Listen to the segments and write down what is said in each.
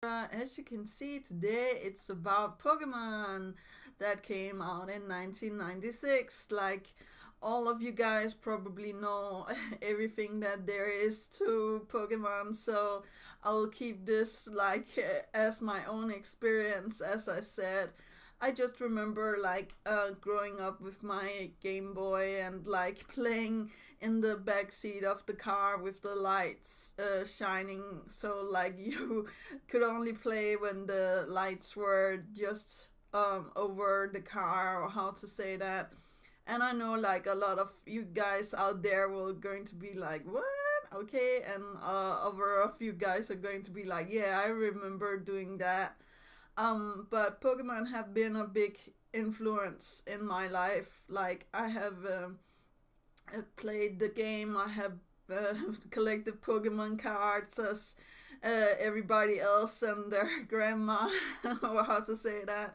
As you can see today, it's about Pokemon that came out in 1996. Like all of you guys probably know everything that there is to Pokemon, so I'll keep this like as my own experience. As I said, I just remember like growing up with my Game Boy and like playing in the back seat of the car with the lights shining, so like you could only play when the lights were just over the car, or how to say that. And I know like a lot of you guys out there will going to be like, what? Okay, and over a few guys are going to be like, yeah, I remember doing that. But Pokemon have been a big influence in my life. Like I have played the game. I have collected Pokemon cards as everybody else and their grandma, or how to say that.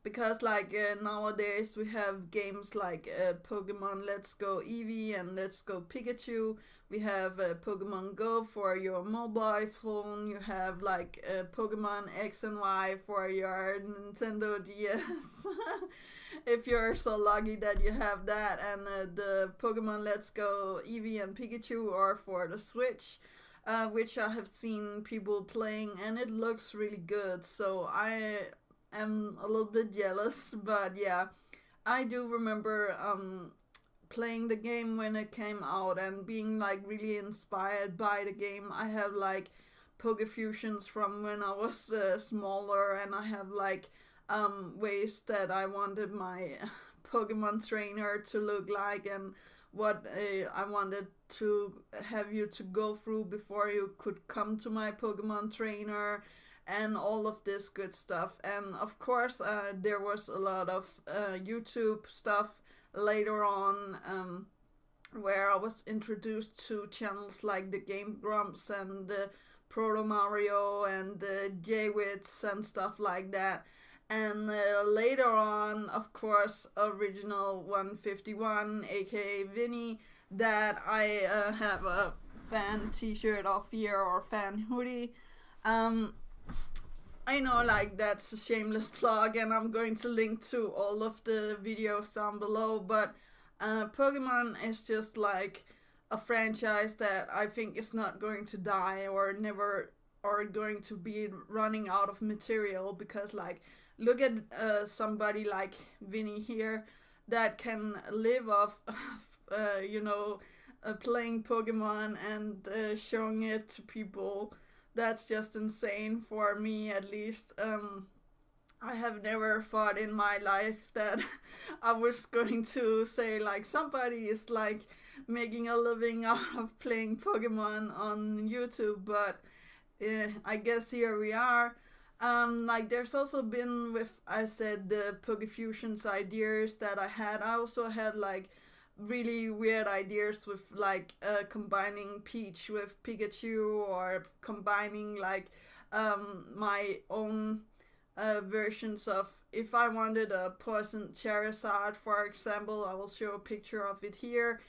Because like nowadays we have games like Pokemon Let's Go Eevee and Let's Go Pikachu. We have Pokemon Go for your mobile phone. You have like Pokemon X and Y for your Nintendo DS. If you're so lucky that you have that, and the Pokemon Let's Go Eevee and Pikachu are for the Switch, which I have seen people playing, and it looks really good. So I am a little bit jealous, but yeah, I do remember playing the game when it came out and being like really inspired by the game. I have like Pokefusions from when I was smaller, and I have like ways that I wanted my Pokemon trainer to look like, and what I wanted to have you to go through before you could come to my Pokemon trainer, and all of this good stuff. And of course, there was a lot of YouTube stuff later on, where I was introduced to channels like the Game Grumps and the Proto Mario and the J-Wits and stuff like that. And later on, of course, original 151, aka Vinny, that I have a fan t-shirt of here, or fan hoodie. Um, I know like that's a shameless plug, and I'm going to link to all of the videos down below, but Pokemon is just like a franchise that I think is not going to die, or never, or going to be running out of material. Because like look at somebody like Vinny here that can live off you know, playing Pokemon and showing it to people. That's just insane for me, at least. I have never thought in my life that I was going to say like somebody is like making a living out of playing Pokemon on YouTube, but I guess here we are. Like there's also been, with I said, the Pokefusions ideas that I had. I also had like really weird ideas with like combining Peach with Pikachu, or combining like my own versions of, if I wanted a Poison Charizard, for example. I will show a picture of it here.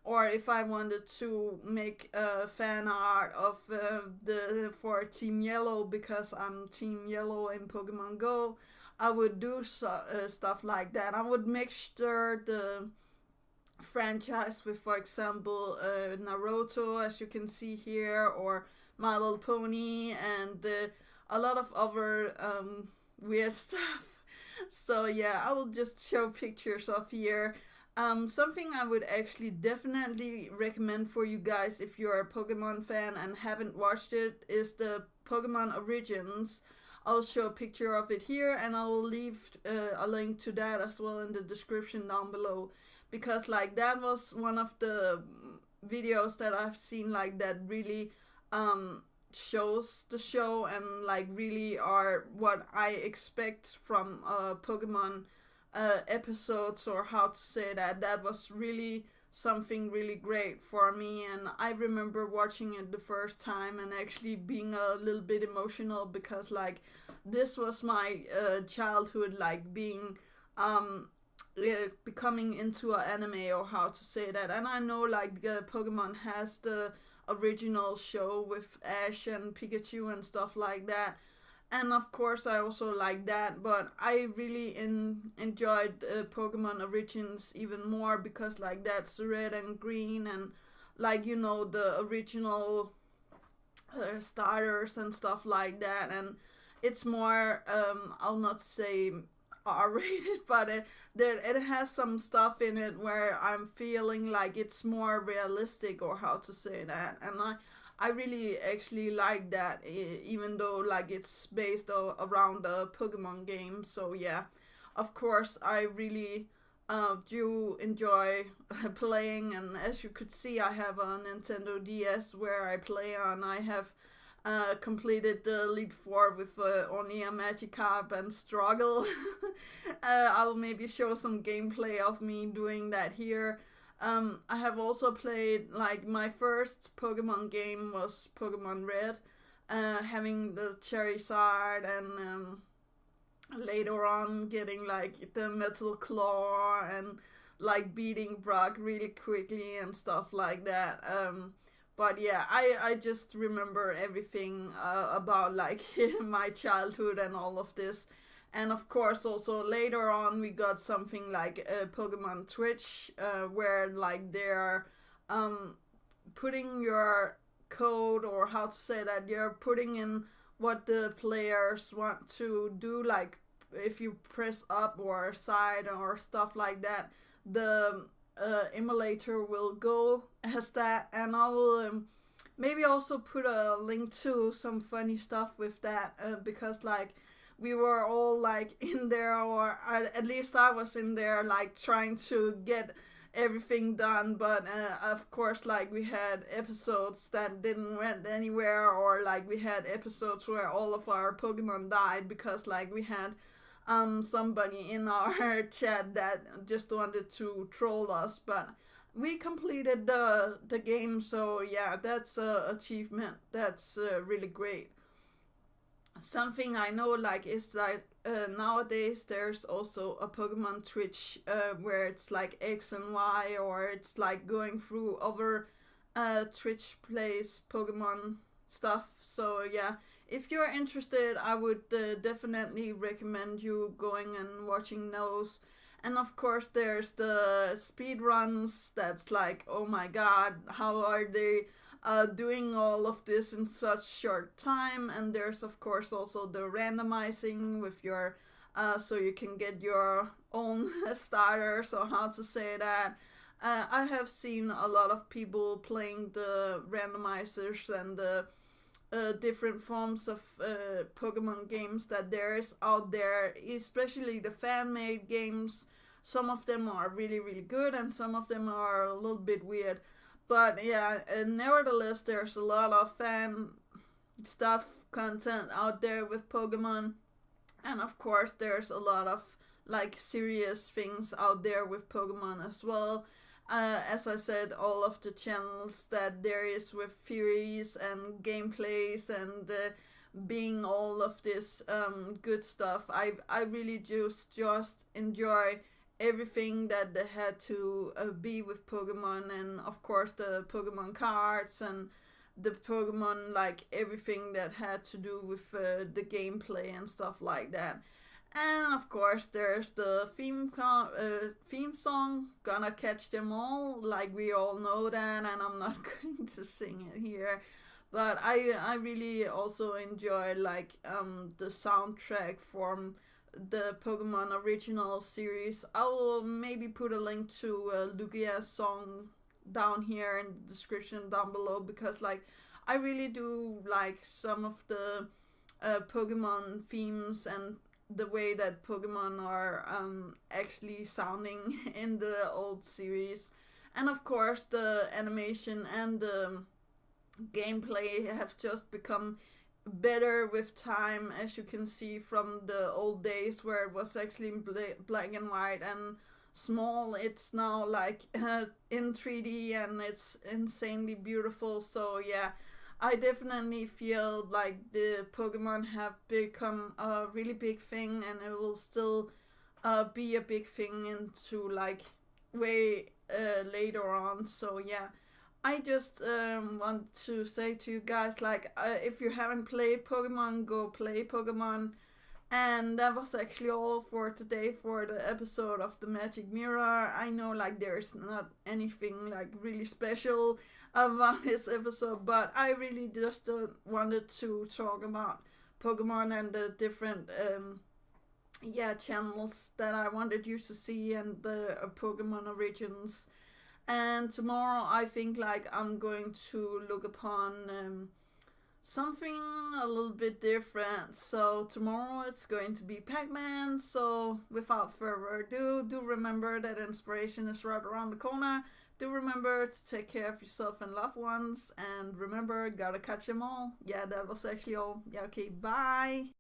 Or if I wanted to make a fan art of the for Team Yellow, because I'm Team Yellow in Pokemon Go, I would do stuff like that. I would mixture the franchise with, for example, Naruto, as you can see here, or My Little Pony, and a lot of other weird stuff. So yeah, I will just show pictures of here. Something I would actually definitely recommend for you guys if you're a Pokemon fan and haven't watched it is the Pokemon Origins. I'll show a picture of it here, and I will leave a link to that as well in the description down below. Because like that was one of the videos that I've seen like that really shows the show, and like really are what I expect from Pokemon episodes, or how to say that. That was really something really great for me, and I remember watching it the first time and actually being a little bit emotional, because like this was my childhood, like being becoming into an anime, or how to say that. And I know like Pokemon has the original show with Ash and Pikachu and stuff like that. And of course I also like that, but I really enjoyed Pokemon Origins even more because like that's red and green, and like you know the original starters and stuff like that, and it's more I'll not say R-rated, but it has some stuff in it where I'm feeling like it's more realistic, or how to say that, and I really actually like that, even though like it's based around a Pokemon game. So yeah, of course I really do enjoy playing, and as you could see, I have a Nintendo DS where I play on. I have completed the Elite Four with only a Magikarp and struggle. I'll maybe show some gameplay of me doing that here. I have also played, like, my first Pokemon game was Pokemon Red, having the Charizard, and later on getting like the Metal Claw, and like beating Brock really quickly and stuff like that. But yeah, I just remember everything about like my childhood and all of this. And of course, also later on, we got something like Pokemon Twitch, where like they're um, putting your code, or how to say that, you're putting in what the players want to do, like if you press up or side or stuff like that, the emulator will go as that. And I will maybe also put a link to some funny stuff with that, because like we were all like in there, or at least I was in there, like trying to get everything done. But of course, like we had episodes that didn't went anywhere, or like we had episodes where all of our Pokemon died because like we had somebody in our chat that just wanted to troll us. But we completed the game, so yeah, that's a achievement. That's really great. Something I know, like, is that nowadays there's also a Pokemon Twitch, where it's like X and Y, or it's like going through other Twitch plays Pokemon stuff. So yeah, if you're interested, I would definitely recommend you going and watching those. And of course, there's the speed runs. That's like, oh my god, how are they doing all of this in such short time? And there's of course also the randomizing with your so you can get your own starters, or how to say that. I have seen a lot of people playing the randomizers and the different forms of Pokemon games that there is out there, especially the fan made games. Some of them are really, really good, and some of them are a little bit weird. But yeah, nevertheless, there's a lot of fan stuff, content out there with Pokemon. And of course, there's a lot of like serious things out there with Pokemon as well. As I said, all of the channels that there is with theories and gameplays, and being all of this good stuff. I really just enjoy everything that they had to be with Pokemon, and of course the Pokemon cards and the Pokemon, like everything that had to do with the gameplay and stuff like that. And of course, there's the theme song, "Gonna Catch Them All." Like we all know that, and I'm not going to sing it here. But I really also enjoy like the soundtrack from the Pokemon original series. I will maybe put a link to Lugia's song down here in the description down below, because like I really do like some of the Pokemon themes, and the way that Pokemon are actually sounding in the old series. And of course, the animation and the gameplay have just become better with time, as you can see from the old days where it was actually in black and white and small. It's now like in 3D, and it's insanely beautiful. So yeah, I definitely feel like the Pokemon have become a really big thing, and it will still be a big thing into like way later on. So yeah, I just want to say to you guys, like, if you haven't played Pokemon, go play Pokemon. And that was actually all for today for the episode of the Magic Mirror. I know, like, there's not anything like really special about this episode, but I really just wanted to talk about Pokemon and the different channels that I wanted you to see, and the Pokemon origins. And tomorrow I think like I'm going to look upon something a little bit different. So tomorrow it's going to be Pac-Man. So without further ado, do remember that inspiration is right around the corner. Do remember to take care of yourself and loved ones, and remember, gotta catch them all. Yeah, that was actually all. Yeah, okay, bye.